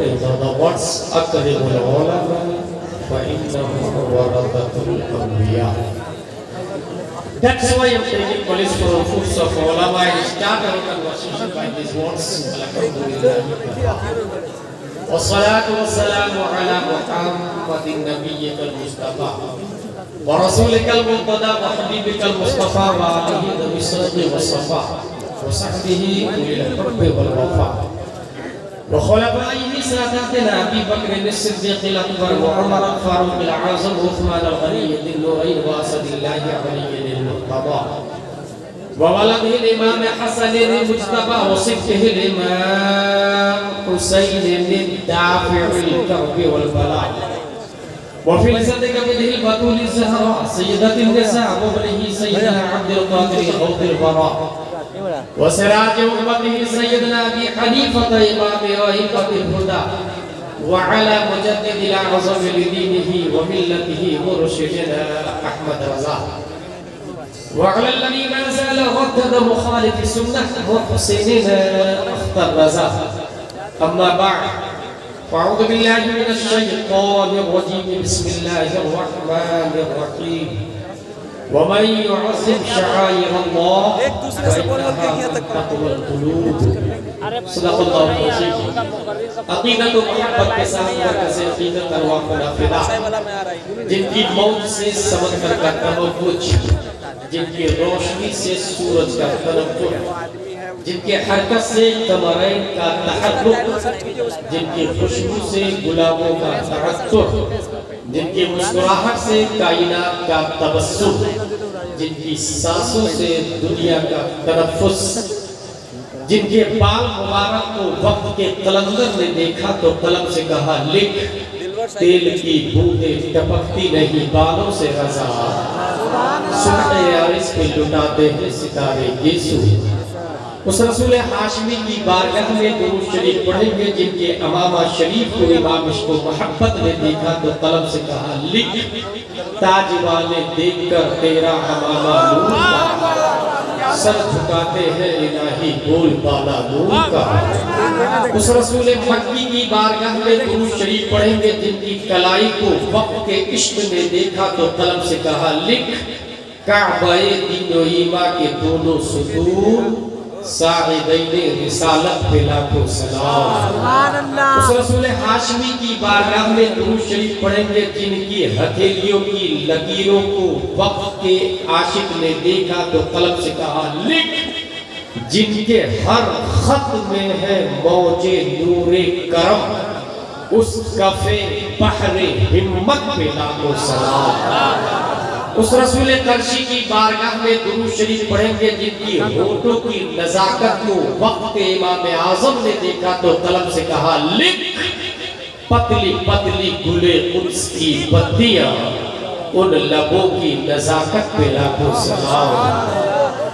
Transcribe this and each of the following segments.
the words أكرم العلماء فإنهم ورثة الأنبياء. That's why I'm taking police for fruits of ulama. I start our conversation by these words. Alhamdulillah. والصلاة والسلام على محمد النبي المصطفى ورسولك المرتضى وحبيبك المصطفى وآله ذوي الصدق والصفاء وصحبه أولي الحب والوفاء وخلفائه ساداتنا أبي بكر الصديق الأكبر وعمر الفاروق الأعظم وعثمان الغني ذي النورين وأسد الله علي المرتضى وولده الإمام حسن المجتبى وصفته الإمام حسين الدافع الكرب والبلاء وفي لسانك بده البتول الزهراء سيدة النساء وابنه سيدنا عبد القادر غوث البراء وسراج أمته سيدنا أبي حنيفة إمام أئمة الهدى وعلى مجدد الأعظم لدينه وملته مرشدنا أحمد رضا وعلى الذي ما زال ردد مخالف السنة وحسيننا أخطر رضا. أما بعد فأعوذ بالله من الشيطان الرجيم بسم الله الرحمن الرحيم ومن يعظم شعائر الله فإنها من تقوى القلوب. صدق الله العظيم. عقیدت و محبت کے ساتھ مرکز عقیدت ارواح منافدہ جن کی موت سے سمندر کا تنوج، جن کی روشنی سے سورج کا تنور، جن کے حرکت سے قمرین کا تحرک، جن کی خوشبو سے گلابوں کا تعطر، جن کی مسکراہٹ سے کائنات کا تبسم، جن کی سانسوں سے دنیا کا تنفس، جن کے بال مبارک کو وقت کے قلندر نے دیکھا تو قلم سے کہا لکھ، تیل کی بوندیں ٹپکتی نہیں بالوں سے رضا، سنتے عارض پہ لٹاتے ہیں ستارے یسوع. اس رسول ہاشمی کی بارگاہ میں درود شریف پڑھیں گے جن کے امامہ شریف کو امام عشق و محبت نے دیکھا تو قلم سے کہا لکھ، تاج والے دیکھ کر تیرا امامہ نور کا، سر جھکاتے ہیں الہی بول بالا نور کا. اس رسول مکی کی بارگاہ میں درود شریف پڑھیں گے جن کی کلائی کو وقت کے عشق نے دیکھا تو قلم سے کہا لکھ، کعبہ دین و ایمان کے دونوں ستون، ساعدین رسالت پہ لاکھوں سلام. اس رسول ہاشمی کی بارگاہ میں درود شریف پڑھیں گے جن کی ہتھیلیوں کی لکیروں کو وقت کے عاشق نے دیکھا تو قلم سے کہا لکھ، جن کے ہر خط میں ہے موج نور کرم، اس کفے بحر ہمت پہ لاکھوں سلام. اس رسول قرشی کی بارگاہ میں درود شریف پڑھیں گے جن کی ہونٹوں کی نزاکت کو وقت امام اعظم نے دیکھا تو قلم سے کہا لکھ، پتلی پتلی گلے قدس کی پتیاں، ان لبوں کی نزاکت پہ لاکھوں سلام.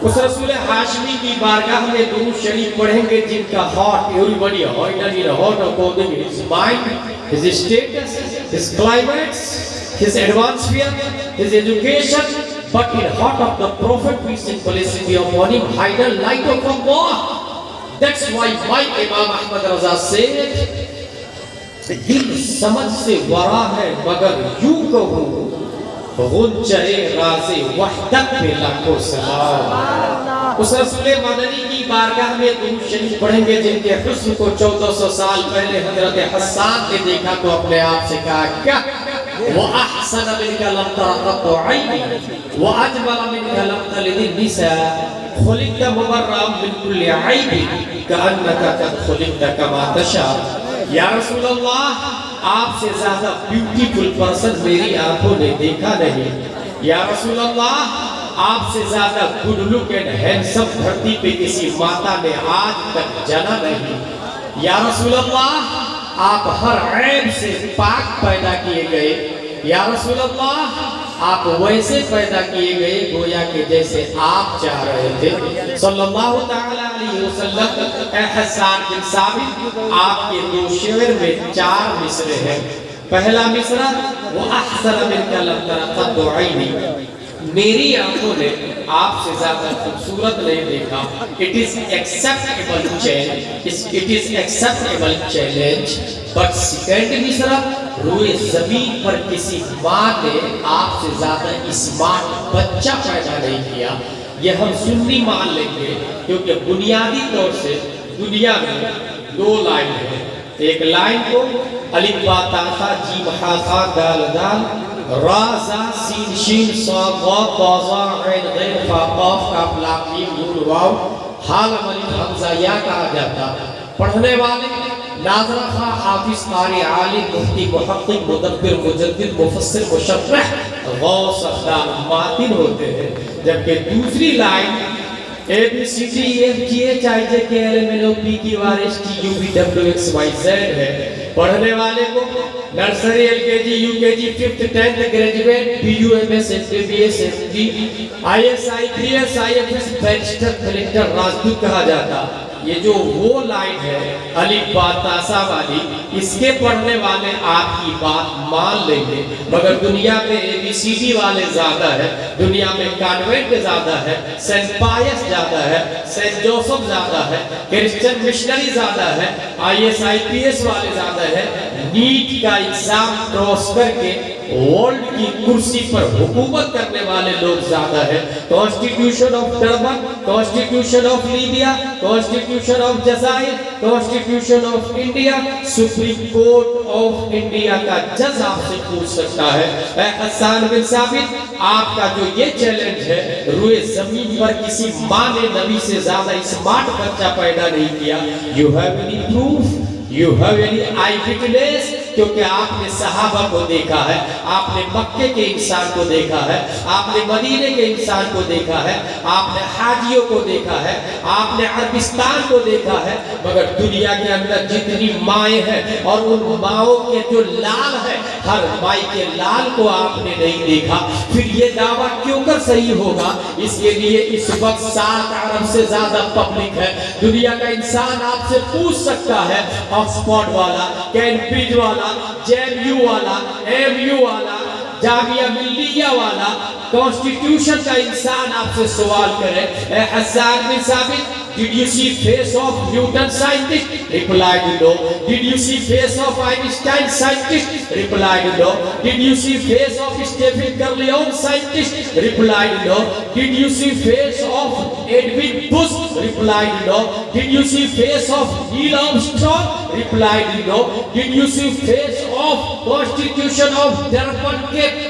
اس رسول ہاشمی کی بارگاہ میں درود شریف پڑھیں گے جن کا heart, everybody ordinary heart according to his mind, his status, his climax, his atmosphere, his education, but in heart of the Prophet, peace and blessing be upon him, hidden light of Allah. That's why my Imam Ahmad Raza said, دل سمجھ سے ورا ہے مگر یوں کہوں، غنچہ راز وحدت پہ لاکھوں سلام. اس رسول مدنی کی بارگاہ میں درود شریف پڑھیں گے جن کے حسن کو 1400 سال پہلے حضرت حسان نے دیکھا تو اپنے آپ سے کہا کیا، وَأَحْسَنَ مِنْكَ لَمْ تَرَ قَطُّ عَيْنِي وَأَجْمَلَ مِنْكَ لَمْ تَلِدِ النِّسَاءُ خُلِقْتَ مُبَرَّأً مِنْ كُلِّ عَيْبٍ كَأَنَّكَ قَدْ خُلِقْتَ كَمَا تَشَاءُ. یا رسول اللہ، آپ سے زیادہ بیوٹیفل پرسن میری آنکھوں نے دیکھا نہیں. یا رسول اللہ، آپ سے زیادہ گڈ لک اینڈ ہینڈسم دھرتی پہ کسی ماتا نے آج تک جنا نہیں. یا رسول اللہ، آپ ہر عیب سے پاک پیدا کیے گئے. یا رسول اللہ، آپ ویسے پیدا کیے گئے گویا کہ جیسے آپ چاہ رہے تھے. صلی اللہ تعالی علیہ وسلم. اے حسان بن ثابت، آپ کے دو شعر میں 4 مصرے ہیں. پہلا مصرع، وَأَحْسَنَ مِنْكَ لَمْ تَرَ قَطُّ عَيْنِي، میری آنکھوں نے آپ سے زیادہ خوبصورت نہیں دیکھا. It is acceptable challenge. It is acceptable challenge. But second مصرع روئے زمین پر کسی ماں نے آپ سے زیادہ اسمارٹ بچہ پیدا نہیں کیا. یہ ہم سنی مان لیں گے کیونکہ بنیادی طور سے دنیا میں دو لائن ہیں. ایک لائن کو الف با تا ثا جیم ح خا دال دال را زا سین شین صاد ضاد طا ظا عین غین فا قاف کاف لام میم نون واو حال الف حمزہ یا کہا جاتا. پڑھنے والے ناظرہ خواہ حافظ قاری عالم مفتی محقق مدبر مجدد مفسر مشرح غوث اخدام ماتن ہوتے ہیں. جبکہ دوسری line A B C D F G H I J K L M N O P Q R S T U V W X Y Z ہے. پڑھنے والے کو نرسری ایل کے G U K G fifth tenth graduate B U M S F B S F D I S I P S I F S barrister collector راجدوت کہا جاتا. یہ جو وہ لائن ہے الف با تا ثا والی اس کے پڑھنے والے آپ کی بات مان لیں گے. مگر دنیا میں اے بی سی ڈی والے زیادہ ہے, دنیا میں کانوینٹ زیادہ ہے, سینٹ پائس زیادہ ہے, سینٹ جوسف زیادہ ہے, کرسچن مشنری زیادہ ہے, آئی ایس آئی پی ایس والے زیادہ ہے. نیٹ کا ایگزام کراس کر کے ورلڈ کی کرسی پر حکومت کرنے والے لوگ زیادہ ہیں. Constitution of turban, constitution of Libya, constitution of جزائر, constitution of India, supreme court of India کا جج آپ سے پوچھ سکتا ہے اے حسان بن ثابت آپ کا جو یہ چیلنج ہے روئے زمین پر کسی ماں نے نبی سے زیادہ اسمارٹ بچہ پیدا نہیں کیا. You have any proof? You have any eyewitness? کیونکہ آپ نے صحابہ کو دیکھا ہے, آپ نے مکے کے انسان کو دیکھا ہے, آپ نے مدینے کے انسان کو دیکھا ہے, آپ نے حاجیوں کو دیکھا ہے, آپ نے عربستان کو دیکھا ہے. مگر دنیا کے اندر جتنی مائیں ہیں اور ان ماؤں کے جو لال ہیں ہر مائی کے لال کو آپ نے نہیں دیکھا. پھر یہ دعویٰ کیوں کر صحیح ہوگا؟ اس کے لیے اس وقت 7 ارب سے زیادہ پبلک ہے. دنیا کا انسان آپ سے پوچھ سکتا ہے, آکسفورڈ والا, کیمبرج والا, جے ایم یو والا, ایم یو والا, جامعہ ملیہ والا, کانسٹیٹیوشن کا انسان آپ سے سوال کرے اے حسان بن ثابت did you see face of Newton scientist? Replied no. Did you see face of Einstein scientist? Replied no. Did you see face of Stephen Corleone scientist? Replied no. Did you see face of Edwin Bush? Replied no. Did you see face of Neil Armstrong? Replied no. Did you see face of Constitution of Durban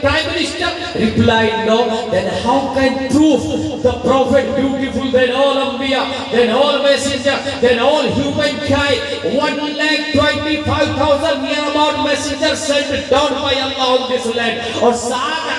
Prime Minister? Replied no. Then how can prove the prophet beautiful than all Anbiya, then all messengers, then all humankind, 1,25,000 near about messengers sent down by Allah on this land. اور 7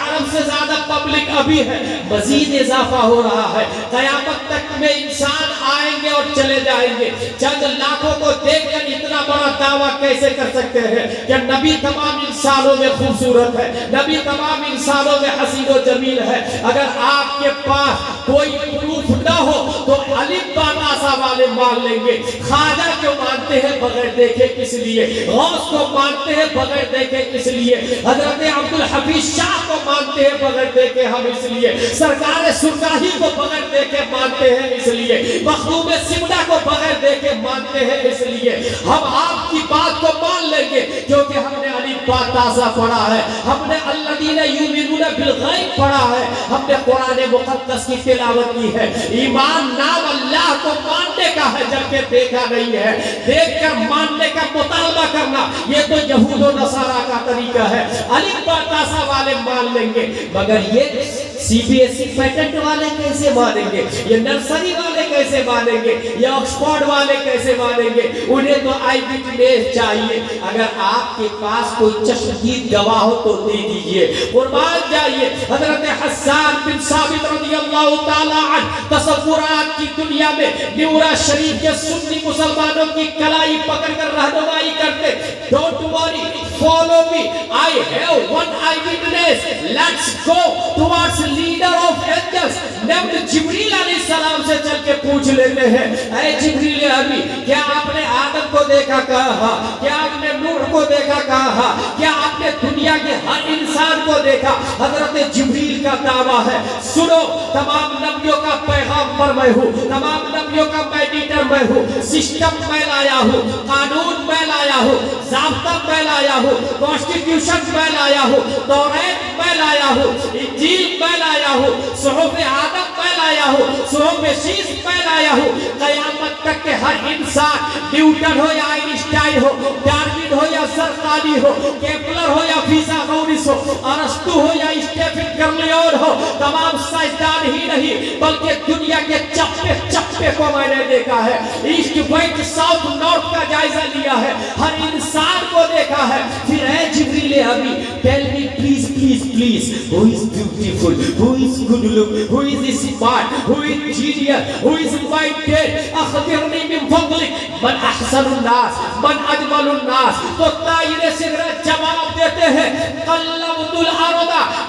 ارب سے زیادہ public ابھی ہے, مزید اضافہ ہو رہا ہے. قیامت تک میں انسان آئیں گے اور چلے جائیں گے. چند لاکھوں کو دیکھ کر اتنا بڑا دعویٰ کیسے کر سکتے ہیں کہ نبی تمام انسانوں میں خوبصورت ہے, نبی تمام انسانوں میں حسین و جمیل ہے؟ اگر آپ کے پاس کوئی پروف نہ ہو تو الف با تا ثا والے مان لیں گے. خواجہ کو مانتے ہیں بغیر دیکھے کس لیے, غوث کو مانتے ہیں بغیر دیکھے کس لیے, حضرت عبدالحفیظ شاہ کو مانتے ہیں بغیر دیکھے ہم اس لیے, سرکار سرکاہی کو بغیر دیکھے مانتے ہیں اس لیے, مخدوم سمدہ کو بغیر دیکھے مانتے ہیں اس لیے. ہم آپ کی بات کو مان لیں گے کیونکہ ہم نے الف با تا ثا پڑھا ہے, ہم نے الذین یؤمنون بالغیب پڑھا ہے, ہم نے قرآن مقدس کی تلاوت کی ہے. ایمان نام اللہ کو ماننے کا ہے جبکہ دیکھا نہیں ہے. دیکھ کر ماننے کا مطالبہ کرنا یہ تو یہود و نصارہ کا طریقہ ہے. الف با تا ثا والے مان لیں گے, مگر یہ C B S E patent والے کیسے مانیں گے, یہ نرسری والے کیسے مانیں گے, یہ آکسفورڈ والے کیسے مانیں گے؟ انہیں تو آئی وٹنس چاہیے. اگر آپ کے پاس کوئی چشمدید گواہ ہو تو دے دیجئے, قربان جائیے. حضرت حسان بن ثابت رضی اللہ تعالی عنہ تصورات کی دنیا میں نیورا شریف کے سنی مسلمانوں کی کلائی پکڑ کر رہنمائی کرتے. Don't worry, follow me, I have one eyewitness. Let's go towards leader of angels named جبریل علیہ السلام سے چل کے پوچھ لیتے ہیں اے جبریل ابھی کیا آپ نے آدم کو دیکھا؟ کہا کیا آپ نے نوح کو دیکھا کہا؟ کیا آپ نے دنیا کے ہر انسان کو دیکھا؟ حضرت جبریل کا دعویٰ ہے، سنو تمام نبیوں کا پیغامبر میں ہوں، تمام نبیوں کا میڈیٹر میں ہوں، سسٹم میں لایا ہوں، قانون میں لایا ہوں، ضابطہ میں لایا ہوں، کانسٹیٹیوشن میں لایا ہوں، توریت میں لایا ہوں، انجیل میں لایا ہوں، صحف آدم میں لایا ہوں، صحف شیش میں لایا ہوں۔ قیامت تک کے ہر انسان، نیوٹن ہو یا آئنسٹائن ہو، ڈارون ہو یا زرقانی ہو، کیپلر ہو یا فیثاغورس ہو، ارسطو ہو یا اسٹیفن گرلیون ہو، تمام سائنسدان ہی نہیں بلکہ دنیا کے چپے چپے کو میں نے دیکھا ہے، ایسٹ ویسٹ ساؤتھ نارتھ کا جائزہ لیا ہے، ہر انسان کو دیکھا ہے۔ پھر اے جبریل ابھی tell me please please please who is beautiful, who is good look, who is smart, who is genius, who is minded, اخبرنی من فضلک من احسن الناس من اجمل الناس۔ تو طائر سدرہ جواب دیتے ہیں قلبت الارض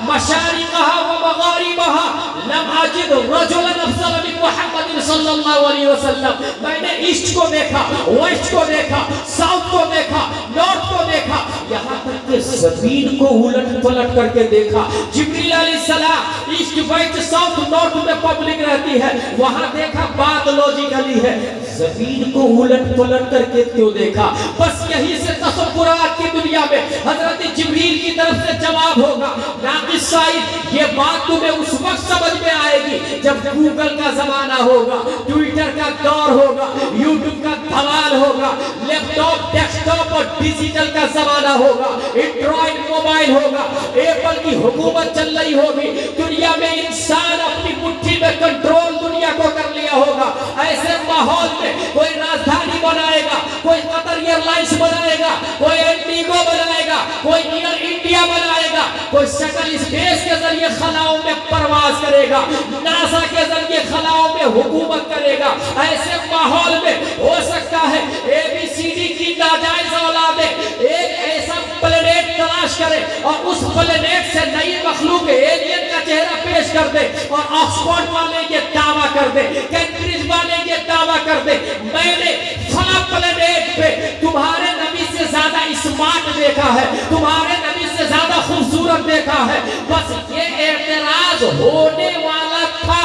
مشارقها ومغاربها لم اجد رجلا افضل من محمد صلی اللہ علیہ وسلم۔ میں نے ایسٹ کو دیکھا، ویسٹ کو دیکھا، ساؤتھ کو دیکھا، نارتھ کو دیکھا، یہاں تک کہ زمین کو الٹ پلٹ کر کے دیکھا۔ جبریل علیہ السلام ایسٹ ویسٹ ساؤتھ نارتھ میں پبلک رہتی ہے، وہاں دیکھا بات لوجیکلی ہے، زمین کو الٹ پلٹ کر کے کیوں دیکھا؟ بس یہی سے تصورات کی دنیا میں حضرت جبریل کی طرف سے جواب ہوگا، ناقص سائد یہ بات تمہیں اس وقت سمجھ میں آئے گی جب گوگل کا زمانہ ہوگا، ٹویٹر کا دور ہوگا، یوٹیوب کا دھمال ہوگا، لیپ ٹاپ ڈیسک ٹاپ اور ڈیجیٹل کا زمانہ ہوگا، اینڈرائیڈ موبائل ہوگا، ایپل کی حکومت چل رہی ہوگی، دنیا میں انسان اپنی مٹھی میں کنٹرول دنیا کو کر لیا ہوگا۔ ایسے ماحول میں کوئی راجدھانی بنائے گا، کوئی قطر ایئر لائنس بنائے گا، کوئی انڈیگو بنائے گا، کوئی ایئر انڈیا بنائے گا، کوئی شٹل اسپیس کے ذریعے خلاؤں میں پرواز کرے گا، ناسا کے ذریعے خلاؤں میں حکومت کرے گا۔ ایسے ماحول میں ہو سکتا ہے اے بی سی ڈی کی ناجائز اولادیں ایک ایسا پلینیٹ تلاش کرے اور اس پلینیٹ سے نئی مخلوق ایلین کا چہرہ پیش کر دے، اور آکسفورڈ والے یہ دعویٰ کر دے، کیمبرج والے یہ دعویٰ کر دے میں نے فلاں پلینیٹ پہ تمہارے نبی سے زیادہ اسمارٹ دیکھا ہے، تمہارے نبی سے زیادہ خوبصورت دیکھا ہے۔ بس یہ اعتراض ہونے والا تھا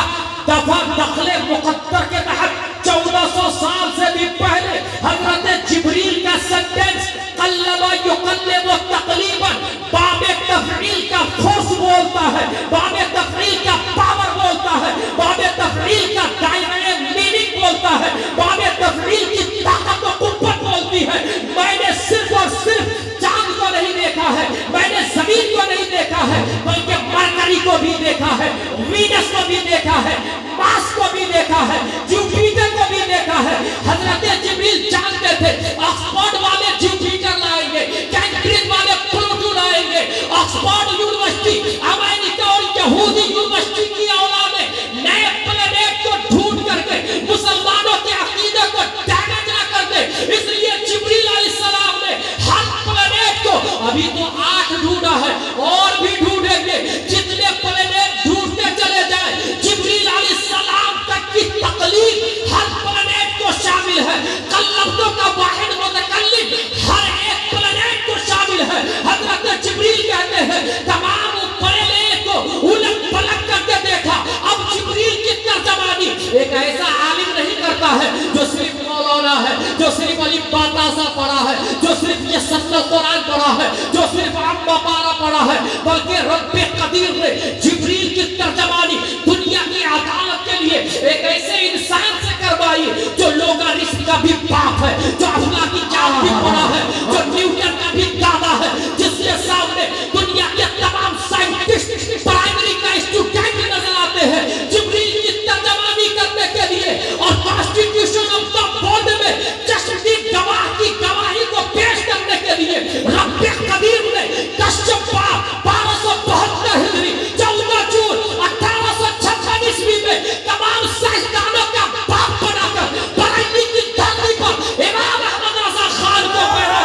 دفعہ دخل مقدر کے تحت 1400 سال سے بھی پہلے حضرت جبریل کا سنٹینس قلب یقلب تقلیبا باب تفعیل کا فورس بولتا ہے، باب تفعیل کا پاور بولتا ہے، باب تفعیل کا دائرہ میننگ بولتا ہے، باب تفعیل کی طاقت و قوت بولتی ہے۔ میں نے صرف اور صرف چاند کو نہیں دیکھا ہے، میں نے زمین کو نہیں دیکھا ہے، بلکہ مرکری کو بھی دیکھا ہے، وینس کو بھی دیکھا ہے، مارس کو بھی دیکھا ہے، جوپیٹر کو بھی دیکھا ہے۔ حضرت جبریل جانتے تھے آکسفورڈ والے جوپیٹر لائیں گے، کیمبرج والے پلوٹو لائیں گے، آکسفورڈ یونیورسٹی امریکہ اور یہودی یونیورسٹی کی اولادیں نئے پلینیٹ کو ڈھونڈ کر کے مسلمانوں کے عقیدے کو ڈیمیج نہ کر دے، اس لیے جبریل علیہ السلام نے ہر پلینیٹ کو ابھی تو 8 ڈھونڈا ہے اور بھی ڈھونڈیں گے، جتنے پلینیٹ ڈھونڈتے چلے جائیں جبریل علیہ السلام تک کی تقلید ہر پلینیٹ کو شامل ہے، قلبتوں کا واحد متکلم ہر ایک پلینیٹ کو شامل ہے۔ حضرت جبریل کہتے ہیں تمام پلینیٹ کو الٹ پلٹ کر کے دیکھا۔ اب جبریل کی ترجمانی ایک ایسا عالم نہیں کرتا ہے جو صرف مولانا ہے، جو صرف علی باتاسا پڑھا ہے، جو صرف یہ ستر قرآن پڑھا ہے، جو صرف عمہ پارا پڑھا ہے، بلکہ رب قدیر نے جبریل کی ترجمانی دنیا کی عدالت کے لیے ایک ایسے انسان سے کروائی جو لوگارتم کا بھی باپ ہے، جو افلاکی جان بھی پڑھا ہے، جو نیوٹن کا بھی دادا ہے، جس کے سامنے دنیا کے تمام سائنٹسٹ پرائمری کا اسٹوڈنٹ نظر آتے ہیں۔ جبریل کی ترجمانی کرنے کے لیے اور کانسٹیٹیوشن آف دا ورلڈ میں چشمدی گواہ کی گواہی کو پیش کرنے کے لیے رب قدیر نے کشف 1272 ہجری 14 جون 1856 عیسوی میں تمام سائنسدانوں کا باپ بنا کر برائنی کی دھرتی پر امام احمد رضا خان کو پیدا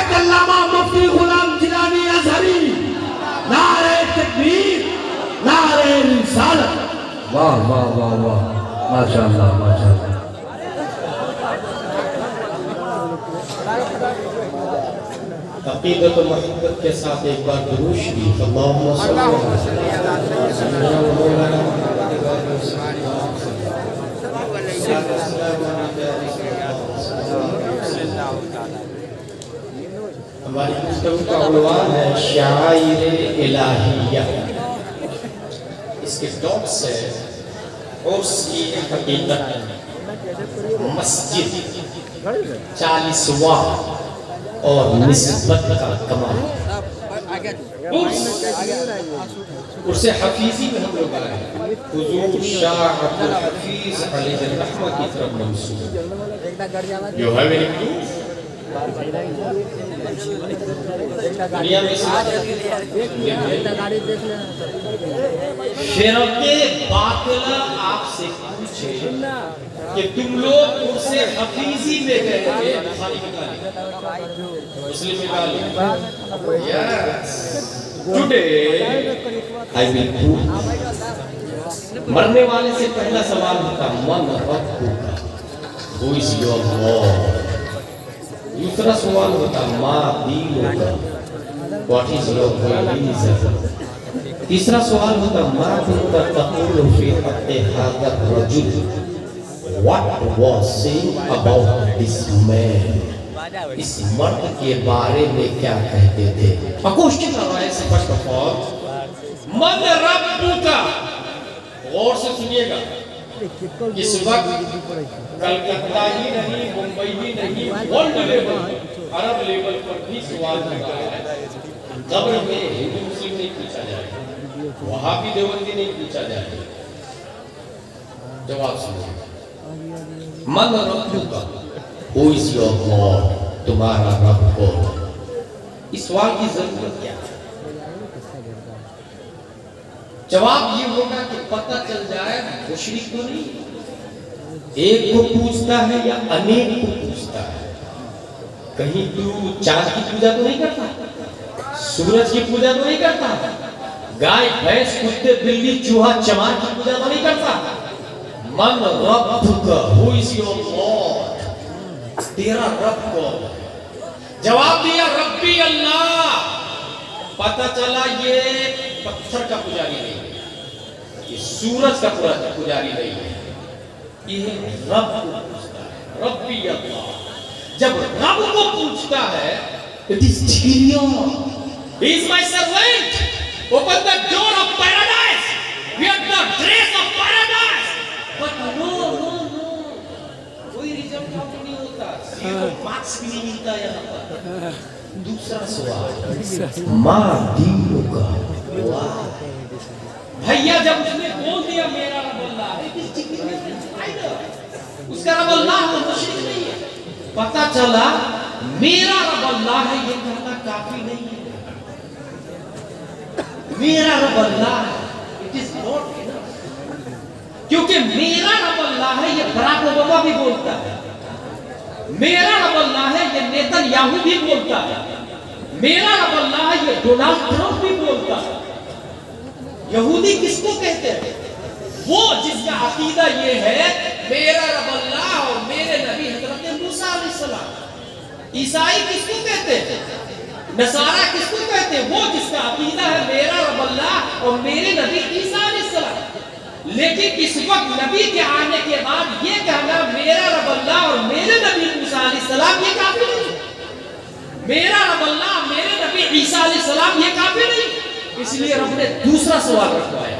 حضرت علامہ مفتی غلام جیلانی ازہری، نعرہ تکبیر، نعرہ رسالت۔ واہ واہ واہ واہ، ماشاءاللہ ماشاءاللہ۔ عقیدت و محبت کے ساتھ ایک بار درود شریف، اللہم صلی ہماری گفتگو کا عنوان ہے شعائر الہیہ۔ اس کے ٹاپ سے عرس کی حقیقت، مسجد 40واں اور نسبت کا کمال۔ عرس حفیظی میں ہم لوگ آئے ہیں، حضور شاہ عبد الحفیظ علیہ الرحمہ کی طرف منسوب۔ You have any proof؟ دنیا میں فرق باطلہ آپ سے پوچھے کہ تم لوگ عرس حفیظی میں گئے تھے، بخاری میں گالی، مسلم میں گالی۔ Yes. Today I will prove۔ مرنے والے سے پہلا سوال ہوتا من ربک، who is your Lord؟ دوسرا سوال ہوتا ما دینک، what is your religion؟ تیسرا سوال ہوتا ما كنت تقول في حق هذا الرجل، what was said about this man؟ اس مرد کے بارے میں کیا کہتے تھے؟ question arise first of all، من ربک؟ غور سے سنیے گا، اس وقت کلکتہ ہی نہیں، ممبئی ہی نہیں، ورلڈ لیول، عرب لیول پر بھی سوال ہوتا ہے۔ قبر میں ہندو مسلم نہیں پوچھا جائے، وہابی دیوبندی نہیں پوچھا جائے۔ جواب سنیے، من ربک، who is your Lord؟ تمہارا رب کون؟ اس سوال کی ضرورت کیا ہے؟ جواب یہ ہوگا کہ پتہ چل جائے مشرک تو نہیں، ایک کو پوچھتا ہے یا انیک کو پوچھتا ہے۔ کہیں تو چاند کی پوجا تو نہیں کرتا، سورج کی پوجا تو نہیں کرتا، گائے بھینس کتے بلی چوہا چمار کی پوجا تو نہیں کرتا۔ من ربک، who is your Lord؟ تیرا رب کون؟ جواب دیا ربی اللہ۔ پتہ چلا یہ پتھر کا پجاری نہیں ہے، یہ سورج کا پجاری نہیں ہے، یہ رب کو پوچھتا ہے، ربی اللہ۔ جب رب کو پوچھتا ہے it is Tyrion، he is my servant، open the door of paradise، we have the dress of paradise۔ but no، کوئی ریزلٹ آپ کو نہیں ہوتا، زیرو مارکس بھی نہیں ملتا یہاں پر۔ دوسرا سوال ما دینک، بھیا جب اس نے بول دیا میرا رب اللہ ہے، اس کا رب اللہ تو مشرک نہیں ہے، پتہ چلا میرا رب اللہ ہے یہ کہنا کافی نہیں ہے۔ میرا رب اللہ ہے it is not enough، کیونکہ میرا رب اللہ ہے یہ براک اوباما بھی بولتا ہے، میرا رب اللہ ہے یہ نیتن یاہو بھی بولتا ہے، میرا رب اللہ ہے یہ ڈونالڈ ٹرمپ بھی بولتا ہے۔ یہودی کس کو کہتے ہیں؟ وہ جس کا عقیدہ یہ ہے میرا رب اللہ اور میرے نبی حضرت موسیٰ علیہ السلام۔ عیسائی کس کو کہتے ہیں؟ نصارہ کس کو کہتے ہیں؟ وہ جس کا عقیدہ ہے میرا رب اللہ اور میرے نبی عیسیٰ علیہ السلام۔ لیکن اس وقت نبی کے آنے کے بعد یہ کہنا میرا رب اللہ اور میرے نبی موسیٰ علیہ السلام یہ کافی نہیں، میرا رب اللہ میرے نبی عیسیٰ علیہ السلام یہ کافی نہیں۔ اس لیے رب نے دوسرا سوال رکھوایا،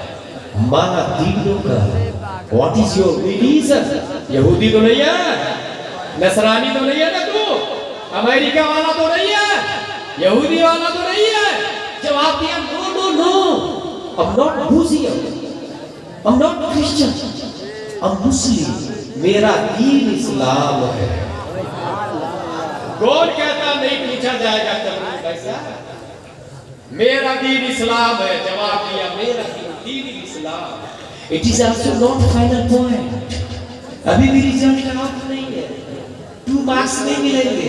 ما دینک، what is your religion؟ یہودی تو نہیں ہے، نصرانی تو نہیں ہے نا تو، امریکہ والا تو نہیں ہے، یہودی والا تو نہیں ہے۔ جواب دیا no، I'm not Muslim، I'm not Christian، I'm Muslim، میرا دین اسلام ہے۔ کون کہتا نہیں پوچھا جائے گا تبلیغ ایسا؟ میرا دین اسلام ہے، جواب دیا میرا دین اسلام۔ It is also not final point، ابھی بھی ریزلٹ آف نہیں ہے، 2 مارکس نہیں ملیں گے۔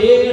1.5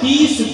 30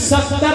70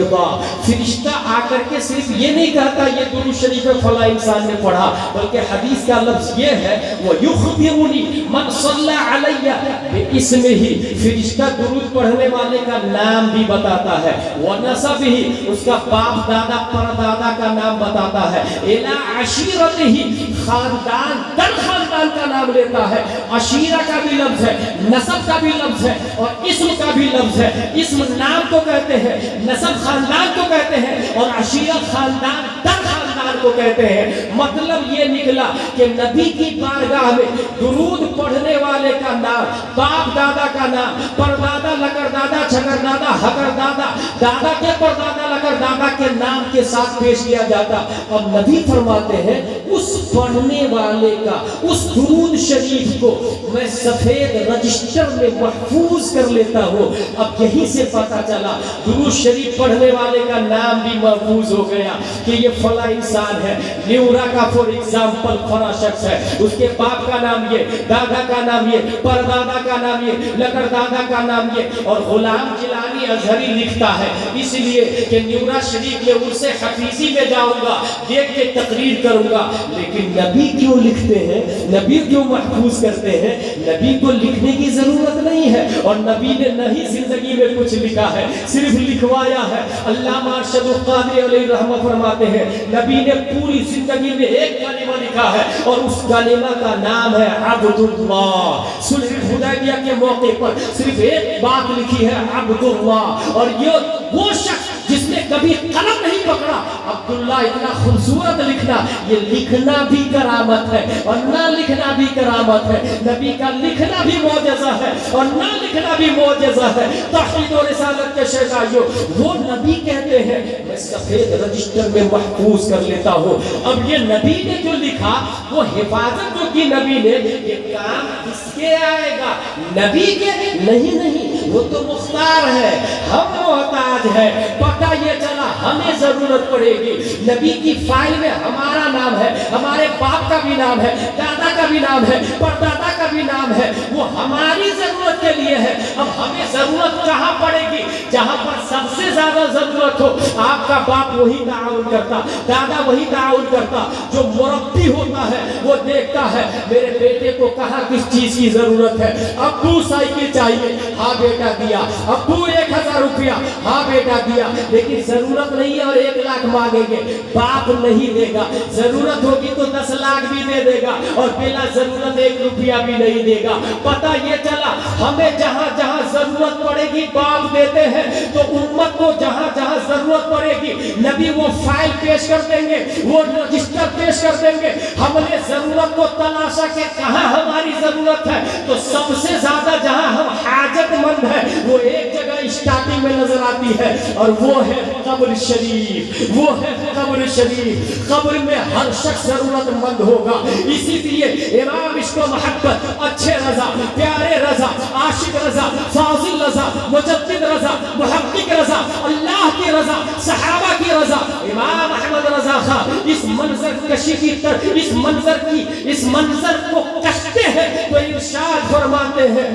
بیضا. فرشتہ آ کر کے صرف یہ نہیں کہتا یہ درود شریف فلاں انسان نے پڑھا، بلکہ حدیث کا لفظ یہ ہے وَيُخْبِرُنِي مَنْ صَلَّى عَلَيَّ بِاسْمِهِ. فرشتہ درود پڑھنے والے کا نام بھی بتاتا ہے، وَنَسَبِهِ اس کا باپ دادا پردادا کا نام بتاتا ہے، إِلَىٰ عَشِيرَتِهِ خاندان در خاندان کا نام لیتا ہے. عشیرہ کا بھی لفظ ہے، نسب کا بھی لفظ ہے اور اسم کا بھی لفظ ہے. اسم نام کو کہتے ہیں، نسب خاندان کو کہتے ہیں اور عشیرہ خاندان در خاندان کو کہتے ہیں. مطلب یہ نکلا کہ نبی کی بارگاہ میں درود پڑھنے والے کا نام، باپ دادا کا نام، پردادا لکردادا چھکردادا حکردادا دادا کے پردادا لکردادا کے نام کے ساتھ پیش کیا جاتا. اب نبی فرماتے ہیں اس پڑھنے والے کا اس درود شریف کو میں سفید رجسٹر میں محفوظ کر لیتا ہوں. اب یہی سے پتہ چلا درود شریف پڑھنے والے کا نام بھی محفوظ ہو گیا کہ یہ فلاں انسان ہے. نیورا کا فور ایگزامپل فلاں شخص ہے، اس کے باپ کا نام یہ، دادا کا نام یہ، پردادا کا نام یہ، لکردادا کا نام یہ. اور غلام جیلانی ازہری لکھتا ہے اس لیے کہ نیورا شریف میں عرس حفیظی میں جاؤں گا، دیکھ کے تقریر کروں گا. لیکن نبی کیوں لکھتے ہیں، نبی کیوں محفوظ کرتے ہیں؟ نبی کو لکھنے کی ضرورت نہیں ہے اور نبی نے نہیں زندگی میں کچھ لکھا ہے، صرف لکھوایا ہے. علامہ ارشد القادری علیہ رحمہ فرماتے ہیں نبی نے پوری زندگی میں ایک کلمہ لکھا ہے اور اس کلمہ کا نام ہے عبد اللہ. صلح حدیبیہ کے موقع پر صرف ایک بات لکھی ہے عبد اللہ، اور یہ وہ شخص جس نے کبھی قلم نہیں پکڑا. عبداللہ اتنا خوبصورت لکھنا، یہ لکھنا بھی کرامت ہے اور نہ لکھنا بھی کرامت ہے. نبی کا لکھنا بھی معجزہ ہے اور نہ لکھنا بھی معجزہ ہے. توحید و رسالت کے شہدائیوں، وہ نبی کہتے ہیں میں سفید رجسٹر میں محفوظ کر لیتا ہوں. اب یہ نبی نے جو لکھا وہ حفاظت جو کی نبی نے، یہ کام کس کے آئے گا؟ نبی کے نہیں، وہ تو مختار ہے، ہم محتاج ہے. پتہ یہ چلا ہمیں ضرورت پڑے گی. نبی کی فائل میں ہمارا نام ہے، ہمارے باپ کا بھی نام ہے، دادا کا بھی نام ہے، پردادا کا بھی نام ہے. وہ ہماری ضرورت کے لیے ہے. اب ہمیں ضرورت کہاں پڑے گی؟ جہاں پر سب سے زیادہ ضرورت ہو. آپ کا باپ وہی تعاون کرتا، دادا وہی تعاون کرتا. جو مربی ہوتا ہے وہ دیکھتا ہے میرے بیٹے کو کہاں کس چیز کی ضرورت ہے. ابو سائیکل چاہیے، ہاں بیٹا دیا. ابو 1000 روپیہ، ہاں بیٹا دیا. لیکن ضرورت نہیں ہے اور 1 لاکھ مانگیں گے، باپ نہیں دے گا. ضرورت ہوگی تو 10 لاکھ بھی دے دے گا اور بلا ضرورت 1 روپیہ بھی نہیں دے گا. پتہ یہ چلا ہمیں جہاں جہاں ضرورت پڑے گی باپ دیتے ہیں، تو امت کو جہاں جہاں ضرورت پڑے گی نبی وہ فائل پیش کر دیں گے، وہ رجسٹر پیش کر دیں گے. ہم نے ضرورت کو تلاشا کہ کہاں ہماری ضرورت ہے، تو سب سے زیادہ جہاں ہم حاجت مند ہیں وہ ایک جگہ اسٹارٹنگ میں نظر آتی ہے اور وہ ہے قبر شریف. وہ ہے قبر شریف. قبر میں ہر شخص ضرورت مند ہوگا. اسی لیے امام عشق و محبت، اچھے رضا، پیارے رضا، عاشق رضا، فاضل رضا، مجدد رضا، محقق رضا، اللہ کی رضا، صحابہ کی رضا، امام احمد رضا خان اس منظر کشی کی اس منظر کو کشتے ہیں تو ارشاد فرماتے ہیں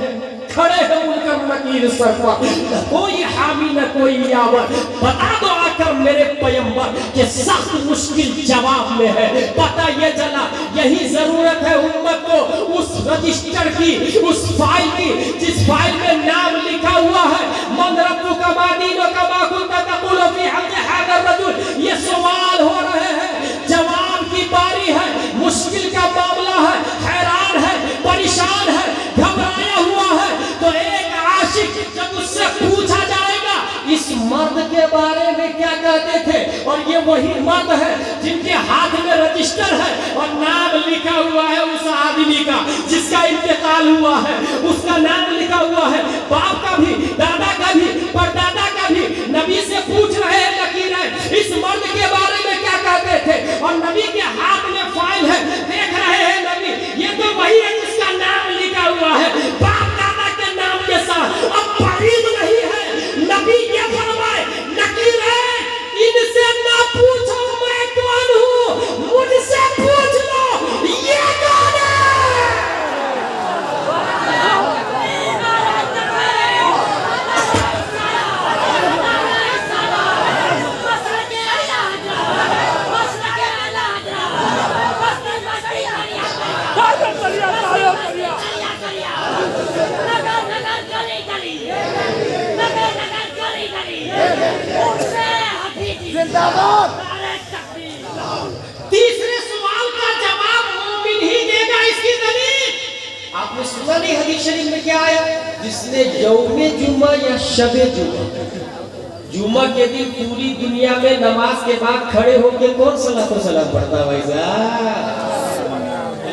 کھڑے ہیں ان کا نکیر سر پر، نہ کوئی حامی نہ کوئی یاور. بتا دو آ کر میرے پیمبر کہ سخت مشکل جواب میں ہے. پتہ یہ چلا یہی ضرورت ہے امت کو اس رجسٹر کی، اس فائل کی جس فائل میں نام لکھا ہوا ہے من ربک ما دینک ما کنت تقول فی حق ھذا الرجل. یہ سوال ہو رہے ہیں، جواب کی باری ہے. مشکل کا معاملہ ہے، حیران ہے، پریشان ہے، گھبرایا ہوا ہے. تو ایک عاشق جب اس سے پوچھا جائے گا اس مرد کے بارے میں کیا کہتے تھے، اور یہ وہی مرد ہے جن کے ہاتھ میں رجسٹر ہے اور نام لکھا ہوا ہے اس آدمی کا جس کا انتقال ہوا ہے، اس کا نام لکھا ہوا ہے، باپ کا بھی، دادا کا بھی، پردادا کا بھی. نبی سے پوچھ رہے ہیں لکیریں اس مرد کے بارے میں کیا کہتے تھے، اور نبی کے ہاتھ میں فائل ہے. دیکھ رہے ہیں نبی یہ تو وہی ہے جس کا نام لکھا ہوا ہے باپ دادا کے نام کے ساتھ. اب بعید نہیں ہے نبی یہ فرمائے لکیریں ان سے نہ پوچھو میں کون ہوں، مجھ سے پوچھ لو یہ کون ہے. تیسرے سوال کا جواب مومن ہی دے گا، اس کی دلیل آپ نے سنا نہیں حدیث شریف میں کیا آیا؟ جس نے یوم جمعہ یا شب جمعہ کے دن پوری دنیا میں نماز کے بعد کھڑے ہو کے کون صلاۃ و سلام پڑھتا بھائی صاحب؟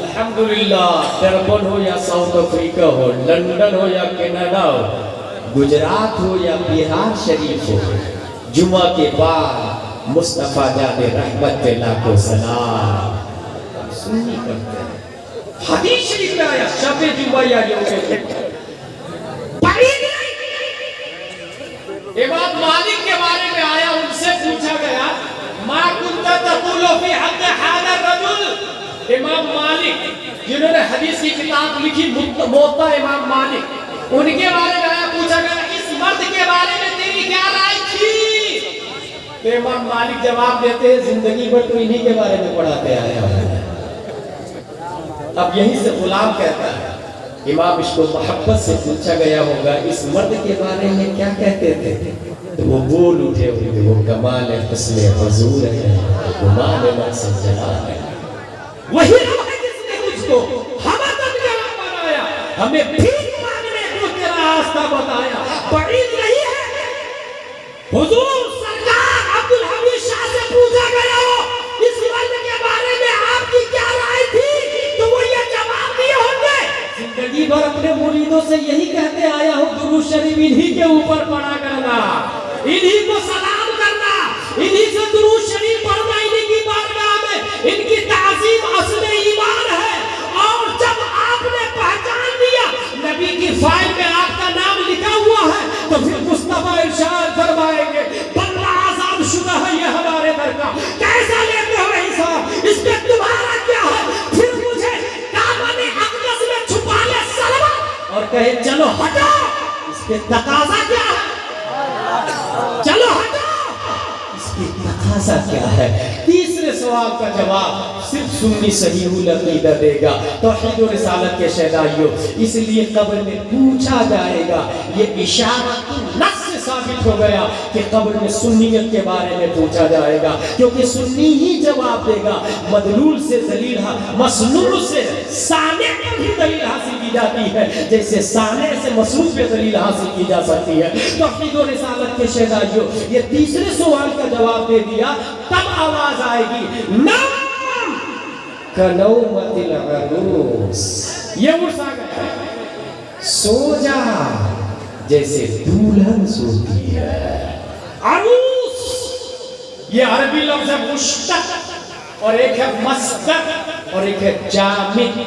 الحمدللہ، ڈربن ہو یا ساؤتھ افریقہ ہو، لندن ہو یا کینیڈا ہو، گجرات ہو یا بہار شریف ہو، جمعہ کے بعد مصطفیٰ جان رحمت پہ لاکھوں سلام سنی کرتے ہیں۔ حدیث شریف میں آیا شب جمعہ یا یوم جمعہ، امام مالک کے بارے میں آیا، ان سے پوچھا گیا ما کنت تقول فی حق هذا الرجل، امام مالک جنہوں نے حدیث کی کتاب لکھی موطا امام مالک، ان کے بارے میں آیا، پوچھا گیا اس مرد کے بارے میں تیری کیا رائے تھی؟ تو امام مالک جواب دیتے ہیں زندگی بھر تو انہی کے بارے میں پڑھاتے آیا ہوں۔ اب یہی سے غلام کہتا ہے، امام اس کو محبت سے پوچھا گیا ہوگا اس مرد کے بارے میں کیا کہتے تھے، تو وہ بول اٹھے ہوئے وہ کمال حسن حضور ہے، کمال مقصد جلال ہے۔ وہی ہے جس نے مجھ کو ہمیں جواب بنایا، ہمیں بھیک مانگنے کو تیرا راستہ بتایا، بعید نہیں ہے۔ حضور سرکار عبدالحمید شاہ سے پوچھا گیا ہو اس مرد کے بارے میں آپ کی کیا رائے تھی، تو وہ یہ جواب دیے ہوں گے زندگی بھر اپنے مریدوں سے یہی کہتے آیا ہوں، درود شریف انہی کے اوپر پڑھا کرنا، انہی کو سلام کرنا، انہی سے درود شریف پڑھنا، انہی کی بارگاہ میں ان کی تعظیم اصل ایمان ہے۔ اور جب آپ نے پہچان لیا نبی کی فائل میں آپ کا نام لکھا ہوا ہے، تو پھر مصطفیٰ ارشاد فرمائیں گے بندہ آزاد شدہ ہے یہ ہمارے در کا، کیسا لیتے ہو حساب، اس میں تمہارا کیا ہے؟ پھر مجھے دامن اقدس میں چھپا لے سلام اور کہے چلو ہٹو، اس کے تقاضا کیا ہے؟ چلو ہٹو، اس کی تقاضا کیا ہے؟ تیسرے سوال کا جواب صرف سنی صحیح العقیدہ دے گا، توحید و رسالت کے شہدائیوں، اس لیے قبر میں پوچھا جائے گا، یہ اشارہ نص سے ثابت ہو گیا کہ قبر میں سنیت کے بارے میں پوچھا جائے گا، کیونکہ سنی ہی جواب دے گا۔ مدلول سے دلیل، مسنون سے سامع پر بھی دلیل حاصل کی جاتی ہے، جیسے سامع سے مسنون پہ دلیل حاصل کی جا سکتی ہے۔ توحید و رسالت کے شہدائیوں، یہ تیسرے سوال کا جواب دے دیا، تب آواز آئے گی نام کنومت العروس، یہ عرص آ گیا، سو جا جیسے دولہن سوتی ہے۔ عروس یہ عربی لفظ ہے مشتق، اور ایک ہے مصدر اور ایک ہے جامد۔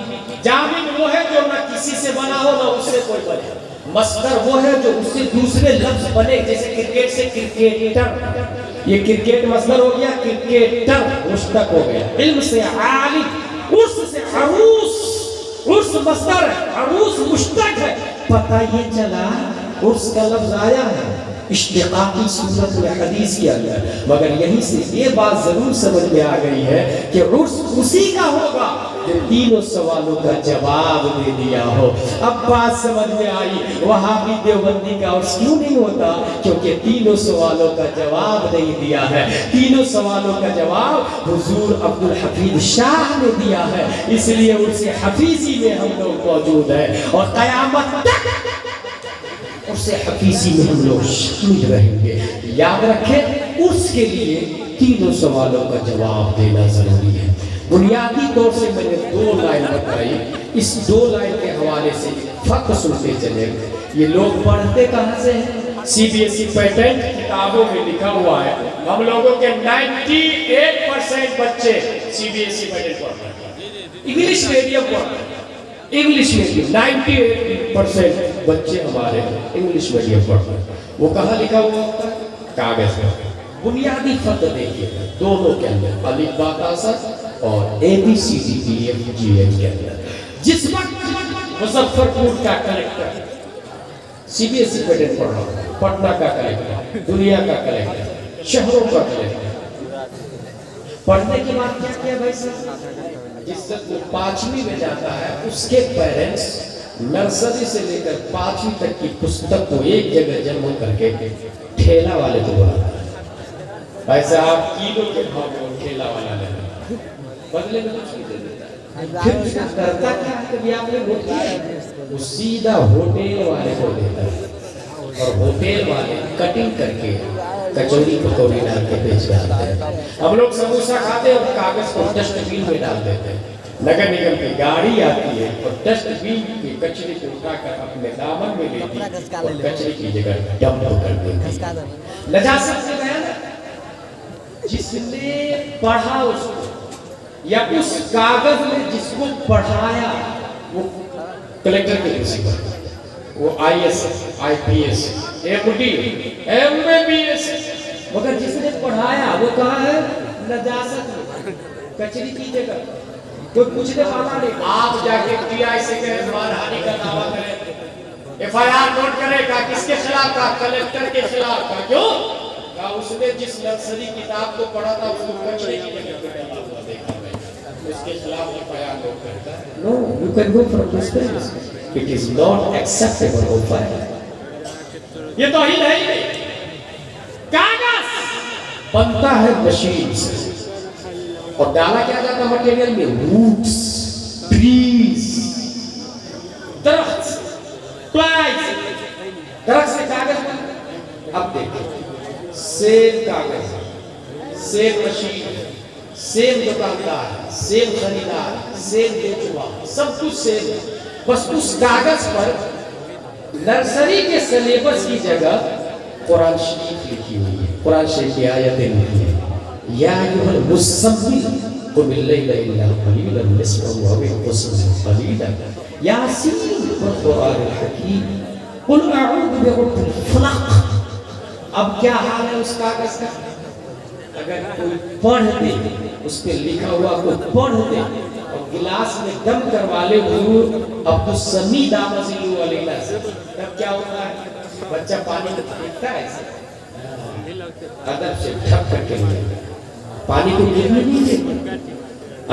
جامد وہ ہے جو نہ کسی سے بنا ہو نہ اس سے کوئی بنے، مصدر وہ ہے جو اس سے دوسرے لفظ بنے، جیسے کرکٹ سے کرکٹر، یہ کرکٹ مصدر ہو گیا، کرکٹر مشتق ہو گیا۔ علم سے عالم، عرس سے عروس، عرس مصدر ہے، عروس مشتق ہے۔ پتہ یہ چلا عرس کا لفظ آیا ہے اشتقاقی صورت میں حدیث کیا گیا، مگر یہیں سے یہ بات ضرور سمجھ میں آ گئی ہے کہ عرس اسی کا ہوگا جو تینوں سوالوں کا جواب دے دیا ہو۔ اب بات سمجھ میں آئی وہابی دیوبندی کا عرس کیوں نہیں ہوتا، کیونکہ تینوں سوالوں کا جواب نہیں دیا ہے۔ تینوں سوالوں کا جواب حضور عبدالحفیظ شاہ نے دیا ہے، اس لیے عرس حفیظی میں ہم لوگ موجود ہیں، اور قیامت تک عرس حفیظی میں ہم لوگ شامل رہیں گے۔ یاد رکھیں عرس کے لیے تینوں سوالوں کا جواب دینا ضروری ہے۔ بنیادی طور سے میں نے 2 لائن بتائی، اس 2 لائن کے حوالے سے فرق سنتے چلے۔ یہ لوگ پڑھتے کہاں سے ہیں؟ CBSE پیٹنٹ کتابوں میں لکھا ہوا ہے، ہم لوگوں کے 98% بچے CBSE پیٹنٹ پڑھتے ہیں، انگلش میڈیم پڑھتے ہیں، انگلش میڈیم 98% بچے ہمارے انگلش میڈیم پڑھتے ہیں۔ وہ کہاں لکھا ہوا ہوتا ہے؟ کاغذ پر۔ بنیادی فرق دیکھیے دونوں کے اندر، الف با تا سا اور ABCDEFGH کے اندر۔ جس وقت مظفر پور کا کلیکٹر CBSE پیٹنٹ پڑھ رہا ہوں، پٹنہ کا کلیکٹر، دنیا کا کلیکٹر، شہروں کا کلیکٹر، پڑھنے کے بعد کیا کیا بھائی صاحب؟ جس تک وہ 5ویں میں جاتا ہے اس کے پیرنٹس نرسری سے لے کر 5ویں تک کی پستک کو ایک جگہ جمع کر کے ٹھیلا والے کو بلاتا ہے۔ بھائی صاحب کیلو کے بھاؤ میں ٹھیلا والا لے بدلے میں کچھ نہیں دے دیتا پھر اس کا کرتا کیا ہے کہ آپ نے ووٹ کیا وہ سیدھا ہوٹل والے کو دیتا ہے اور ہوٹل والے کٹنگ کر کے کچوری پکوڑی ڈال کے بیچ ڈالتے ہیں. ہم لوگ سموسا کھاتے ہیں اور کاغذ کو ڈسٹ بین میں ڈال دیتے ہیں. نگر نگم کی گاڑی آتی ہے اور ڈسٹ بین کی کچرے کو اٹھا کر اپنے دامن میں لیتی اور کچرے کی جگہ ڈمپ کر دیتی. نجاست سے گیا نا جس نے پڑھا اس کو یا اس کاغذ میں جس کو پڑھایا وہ کلیکٹر کے کرسی پر وہ I S I P S M D M B S مگر جس نے پڑھایا وہ کہاں ہے نجاست میں کچری کی جگہ کوئی پوچھنے والا نہیں. آپ جا کے ٹی آئی سے کہیں مانہانی کا دعویٰ کریں ایف آئی آر نوٹ کرے گا کس کے خلاف کا کلیکٹر کے خلاف کا کیوں کہا اس نے جس نرسری کتاب کو پڑھا تھا اس کو کچرے کی جگہ پہ ڈالا ہوا دیکھا میں اس کے خلاف ایف آئی آر نوٹ کرتا ہے. No, you can go from this place. It is not acceptable of fire. یہ توہین ہے ہی نہیں. کاغذ بنتا ہے مشین سے اور ڈالا کیا جاتا ہے مٹیریل میں روٹس ٹریز درخت پلائز درخت سے کاغذ بنتا. اب دیکھیں سیم کاغذ سیم مشین سیم دکاندار سیم خریدار سیم بیچوا سب کچھ سیم بس اس کاغذ پر نرسری کے سلیبس کی جگہ قرآن شریف لکھی ہوئی ہے. قرآن شریف کی آیتیں لکھی ہیں یا ایھا المزمل قم اللیل الا قلیلا نصفه او انقص منه قلیلا یاسین والقرآن الحکیم قل اعوذ برب الفلق. اب کیا حال ہے اس کاغذ کا اگر کوئی پڑھ دے اس پہ لکھا ہوا کوئی پڑھ دے اور گلاس میں دم کروا لے حضور عبد السمیع دامزیلو علیہ سے تب کیا ہوتا ہے بچہ پانی کو دیکھتا ہے ایسے ادب سے ڈھک کر کے پانی کو گرنے نہیں دیتا.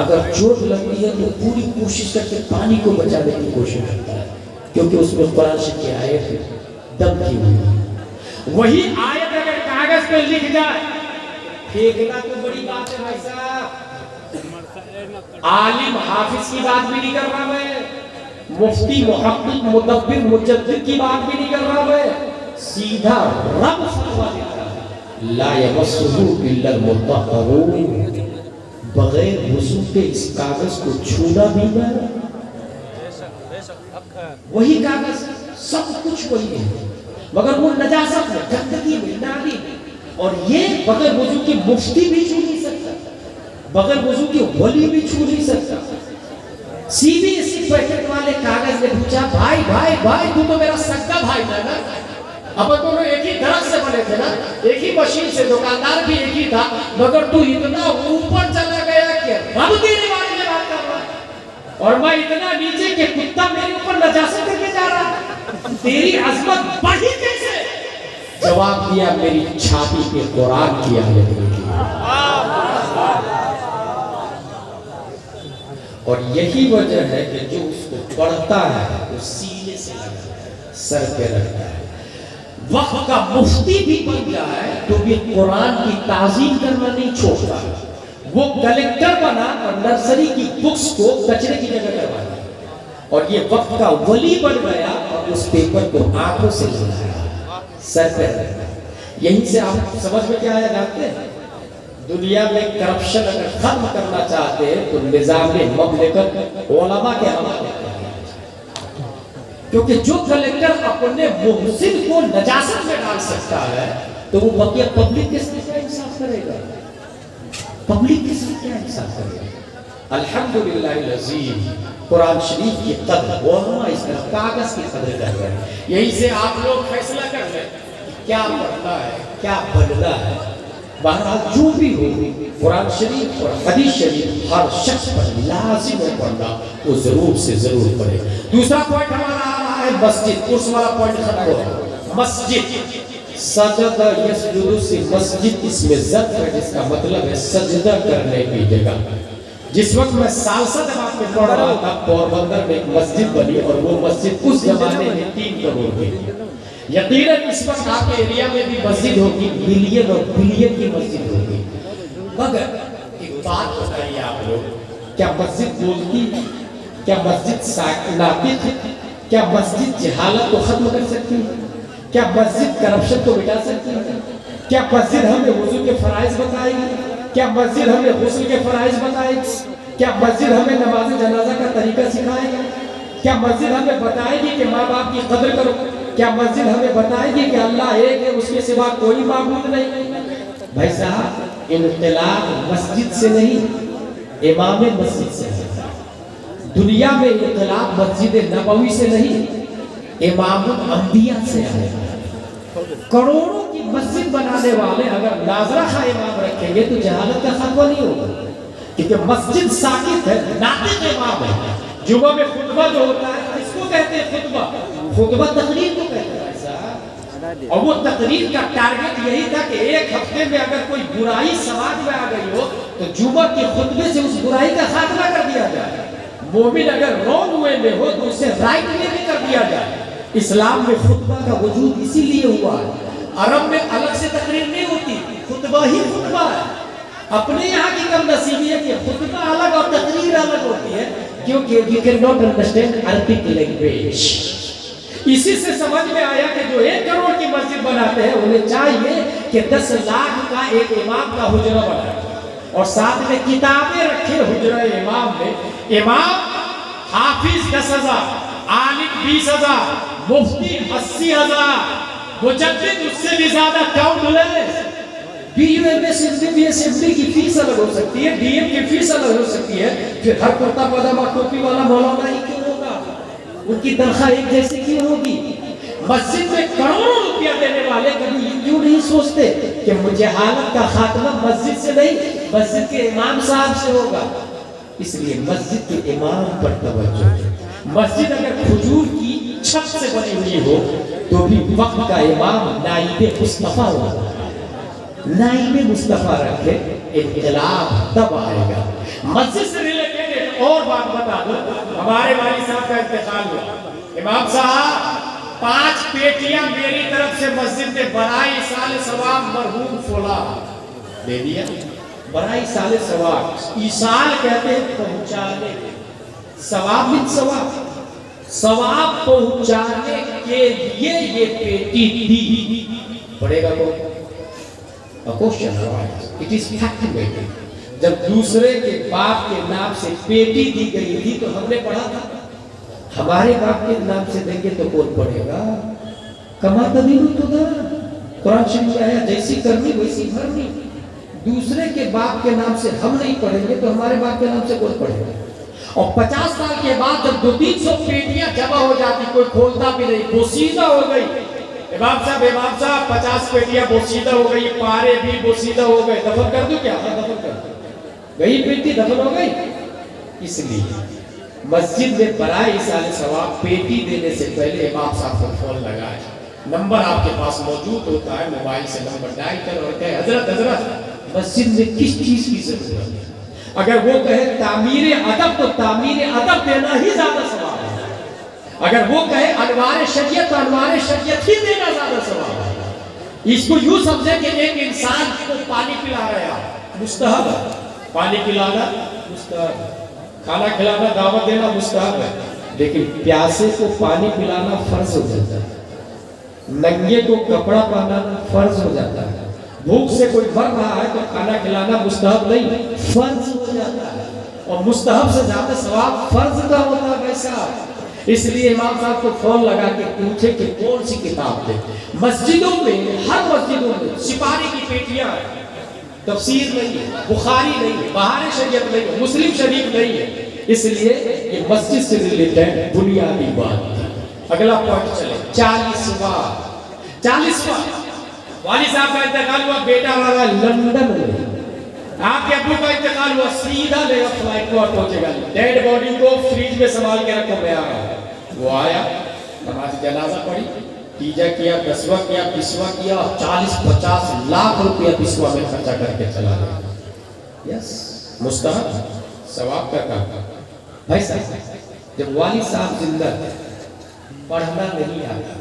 اگر چوٹ لگتی ہے تو پوری کوشش کر کے پانی کو بچانے کی کوشش کرتا ہے کیونکہ اس میں قرآن شریف کی آیت دم کی ہوئی ہے. وہی آیت اگر کاغذ پہ لکھ جائے پھینکنا تو بڑی بات ہے بھائی صاحب. عالم حافظ کی بات بھی نہیں کر رہا میں مفتی محقق مدبر مجدد کی بات بھی نہیں کر رہا میں سیدھا رب فرما دیتا ہے لا یمسہ الا المطہرون. بغیر وضو کے اس کاغذ کو چھونا بھی نہ. وہی کاغذ سب کچھ وہی ہے مگر وہ نجاست میں گندگی میں نالی میں اور یہ بغیر وضو کے مفتی بھی چھو نہیں سکتا بغیر وضو کے ولی بھی چھو نہیں سکتا. C B S C packet والے کاغذ نے پوچھا بھائی بھائی بھائی تو میرا سگا بھائی تھا نا اب دونوں ایک ہی درخت سے بنے تھے نا ایک ہی مشین سے دکاندار بھی ایک ہی تھا مگر تو اتنا اوپر چلا گیا کہ رب تیرے بارے میں بات کر رہا اور میں اتنا نیچے کہ کتا میرے اوپر نجاست کر کے جا رہا. تیری عظمت بڑھی کیسے؟ جواب دیا میری چھاتی پہ قرآن کی آیت لکھی. اور یہی وجہ ہے کہ جو اس کو پڑھتا ہے وہ سینے سے لگتا ہے سر پہ رکھتا ہے. وقت کا مفتی بھی بن جائے تو بھی قرآن کی تعظیم کرنا نہیں چھوڑتا. وہ کلیکٹر بنا اور نرسری کی بکس کو کچرے کی جگہ کروا دیا اور یہ وقت کا ولی بن گیا اور اس پیپر کو آنکھوں سے لگایا سر پہ رکھا. یہیں سے آپ سمجھ میں کیا آیا جانتے ہیں دنیا میں کرپشن اگر ختم کرنا چاہتے ہیں تو نظام مملکت علماء کے حوالے کیونکہ جو کلیکٹر اپنے محسن کو نجاست میں ڈال سکتا ہے تو وہ بقیہ پبلک کس نے کیا انصاف کرے گا پبلک کس نے کیا انصاف کرے گا. الحمدللہ العظیم قرآن شریف کی قدر علماء اس طرح کاغذ کی قدر کر رہے ہیں. یہی سے آپ لوگ فیصلہ کر لیں کیا پڑھنا ہے کیا بننا ہے. بہرحال جو بھی ہو قرآن شریف اور حدیث شریف ہر شخص پر لازم ہے پڑھنا وہ ضرور سے ضرور پڑھے. دوسرا پوائنٹ ہمارا آ رہا ہے مسجد. کورس والا پوائنٹ ختم ہو رہا ہے مسجد. سجدہ یسجد سے مسجد اس میں ضرب ہے جس کا مطلب ہے سجدہ کرنے کی جگہ. جس وقت میں سالسہ جماعت میں پڑھ رہا تھا پوربندر میں ایک مسجد بنی اور وہ مسجد اس زمانے میں 3 کروڑ کی تھی. یقیناً اس وقت آپ کے ایریا میں بھی مسجد ہوگی، ملین اور بلین کی مسجد ہوگی، مگر ایک بات بتائیے آپ لوگ، کیا مسجد بولتی، کیا مسجد ناطق، کیا مسجد جہالت کو ختم کر سکتی ہے؟ کیا مسجد کرپشن کو مٹا سکتی ہے؟ کیا مسجد ہمیں وضو کے فرائض بتائے گی؟ کیا مسجد ہمیں غسل کے فرائض بتائے گی؟ کیا مسجد ہمیں نماز جنازہ کا طریقہ سکھائے گی؟ کیا مسجد ہمیں بتائے گی کہ ماں باپ کی قدر کرو؟ کیا مسجد ہمیں بتائے گی کہ اللہ ایک ہے، اس کے سوا کوئی معبود نہیں؟ بھائی صاحب، انقلاب مسجد سے نہیں، امام مسجد سے ہے۔ دنیا میں انقلاب مسجد نبوی سے نہیں، امام الانبیاء سے ہے۔ کروڑوں کی مسجد بنانے والے اگر ناظرہ خواہ امام رکھیں گے تو جہالت کا خاتمہ نہیں ہوگا، کیونکہ مسجد ساکت ہے، ناطق امام ہے۔ جمعہ میں خطبہ جو ہوتا ہے اس کو کہتے ہیں خطبہ، خطبہ تقریر کو کہتے ہیں ایسا، اور وہ تقریر کا ٹارگٹ یہی تھا کہ ایک ہفتے میں اگر کوئی برائی سماج میں آ گئی ہو تو جمعہ کے خطبے سے اس برائی کا خاتمہ کر دیا جائے۔ مومن اگر رونگ ہوئے میں ہو تو اسے رائٹ میں بھی کر دیا جائے۔ اسلام میں خطبہ کا وجود اسی لیے ہوا ہے۔ عرب میں الگ سے تقریر نہیں ہوتی، خطبہ ہی خطبہ ہے۔ اپنے یہاں کی کم نصیبی ہے کہ خطبہ الگ اور تقریر الگ ہوتی ہے، کیونکہ you cannot understand Arabic language۔ اسی سے سمجھ میں آیا کہ جو 1 کروڑ کی مسجد بناتے ہیں انہیں چاہیے کہ 10 لاکھ کا ایک امام کا حجرہ بنائے اور ساتھ میں کتابیں رکھے حجرہ امام میں۔ امام حافظ 10,000، عالم 20,000، مفتی 80,000، مجدد اس سے بھی زیادہ countless. B U M S M D کی فیس الگ ہو سکتی ہے، ڈی ایم کی فیس الگ ہو سکتی ہے، پھر ہر کرتا پاجامہ ٹوپی والا مولانا ہی کیوں ہوگا؟ ان کی تنخواہ ایک جیسی کیوں ہوگی؟ مسجد میں کروڑوں روپیہ دینے والے کبھی یہ کیوں نہیں سوچتے کہ مجھے حالت کا خاتمہ مسجد سے نہیں، مسجد کے امام صاحب سے ہوگا؟ اس لیے مسجد کے امام پر توجہ۔ مسجد اگر کھجور کی چھت سے بنی ہوئی ہو تو بھی وقت کا امام نائب مصطفیٰ ہوگا۔ نائب مصطفیٰ رکھے، انقلاب تب آئے گا۔ مسجد سے ریلیٹڈ ایک اور بات بتا دو، ہمارے والد صاحب کا انتقال ہوا، امام صاحب 5 پیٹیاں میری طرف سے مسجد میں برائے ایصال ثواب مرحوم فلاں دے دیا۔ برائے ایصال ثواب، ایصال کہتے ہیں پہنچانے، ثواب من ثواب، ثواب پہنچانے کے لیے یہ پیٹی دی۔ پڑھے گا کون؟ It is fact-making۔ جب دوسرے کے باپ کے نام سے پیٹی دی گئی تھی تو ہم نے پڑھا تھا، ہمارے باپ کے نام سے دیں گے تو کون پڑھے گا؟ کما تدین تو دا قرآن شریف میں آیا جیسی کرنی ویسی بھرنی۔ دوسرے کے باپ کے نام سے ہم نہیں پڑھیں گے تو ہمارے باپ کے نام سے کون پڑھے گا؟ اور 50 سال کے بعد جب 200-300 پیٹیاں جمع ہو جاتی، کوئی کھولتا بھی نہیں، بوسیدہ ہو گئی۔ امام صاحب 50 پیٹیاں بوسیدہ ہو گئی، پارے بھی بوسیدہ ہو گئے، دفن کر دوں کیا؟ ہاں دفن کر دوں۔ گئی پیٹی دفن ہو گئی۔ اس لیے مسجد میں برائے ایصال ثواب پیٹی دینے سے پہلے امام صاحب کو فون لگائے، نمبر آپ کے پاس موجود ہوتا ہے، موبائل سے نمبر ڈائل کر اور کہے حضرت مسجد میں کس چیز کی ضرورت ہے؟ اگر وہ کہے تعمیر ادب تو تعمیر ادب دینا ہی زیادہ ثواب ہے۔ اگر وہ کہے انوار شریعت تو انوار شریعت ہی دینا زیادہ ثواب ہے۔ اس کو یوں سمجھے کہ ایک انسان کو پانی پلا رہا ہے، مستحب ہے، پانی پلانا مستحب ہے، کھانا کھلانا دعوت دینا مستحب ہے، لیکن پیاسے کو پانی پلانا فرض ہو جاتا ہے، ننگے کو کپڑا پہنانا فرض ہو جاتا ہے، بھوک سے کوئی مر رہا ہے تو کھانا کھلانا مستحب نہیں فرض ہو جاتا ہے، اور مستحب سے زیادہ ثواب فرض کا ہوتا ہے بھائی صاحب۔ اس لیے امام صاحب کو فون لگا کے پوچھے کہ کون سی کتاب دے۔ مسجدوں میں، ہر مسجدوں میں سپارے کی پیٹیاں ہیں، تفسیر نہیں ہے، بخاری نہیں ہے، بہار شریعت نہیں ہے، مسلم شریف نہیں ہے۔ اس لیے یہ مسجد سے ریلیٹڈ بنیادی بات ہے۔ اگلا پوائنٹ چلے، 40واں والد صاحب کا انتقال ہوا، بیٹا والا لندن میں، آپ کے ابو کا انتقال ہوا، سیدھا لے گا فلائٹ کو اور پہنچے گا، ڈیڈ باڈی کو فریج میں سنبھال کے رکھو، میں آ رہا ہوں۔ وہ آیا، نماز جنازہ پڑھی، تیجا کیا، دسواں کیا، بیسواں کیا، 40-50 لاکھ روپیہ بیسواں میں خرچہ کر کے چلا گیا۔ یس، مستحب ثواب کا کام۔ بھائی صاحب جب والد صاحب زندہ تھے، پڑھنا نہیں آتا،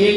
1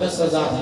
10,000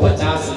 50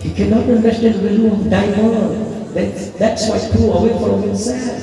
he cannot understand the value of diamond. That's why threw away from himself.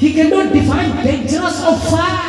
he cannot define dangerous of fire.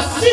80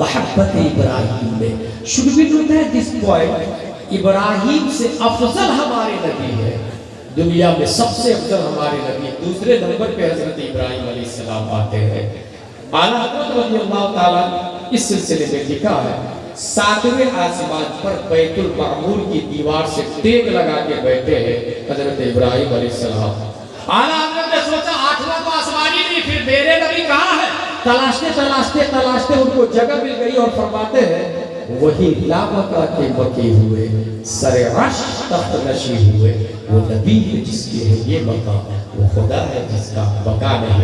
محبت ابراہیم میں. Should we note at this point ابراہیم سے افضل ہمارے نبی ہے, دنیا میں سب سے افضل ہمارے نبی, دوسرے نمبر پہ حضرت ابراہیم علیہ السلام آتے ہیں. اعلیٰ حضرت رضی اللہ تعالیٰ اس سلسلے میں لکھا ہے 7ویں آسمان پر بیت المعمور کی دیوار سے ٹیک لگا کے بیٹھے ہیں حضرت ابراہیم علیہ السلام. اعلیٰ حضرت نے سوچا 8واں تو آسمان ہی نہیں, پھر میرے نبی کہاں ہے؟ تلاشتے تلاشتے تلاشتے ان کو جگہ مل گئی اور فرماتے ہیں وہی لامکہ کے بقی ہوئے سر عرش تخت نشی ہوئے, وہ نبی ہے جس کی ہے یہ بقا, وہ خدا ہے جس کا بقا نہیں.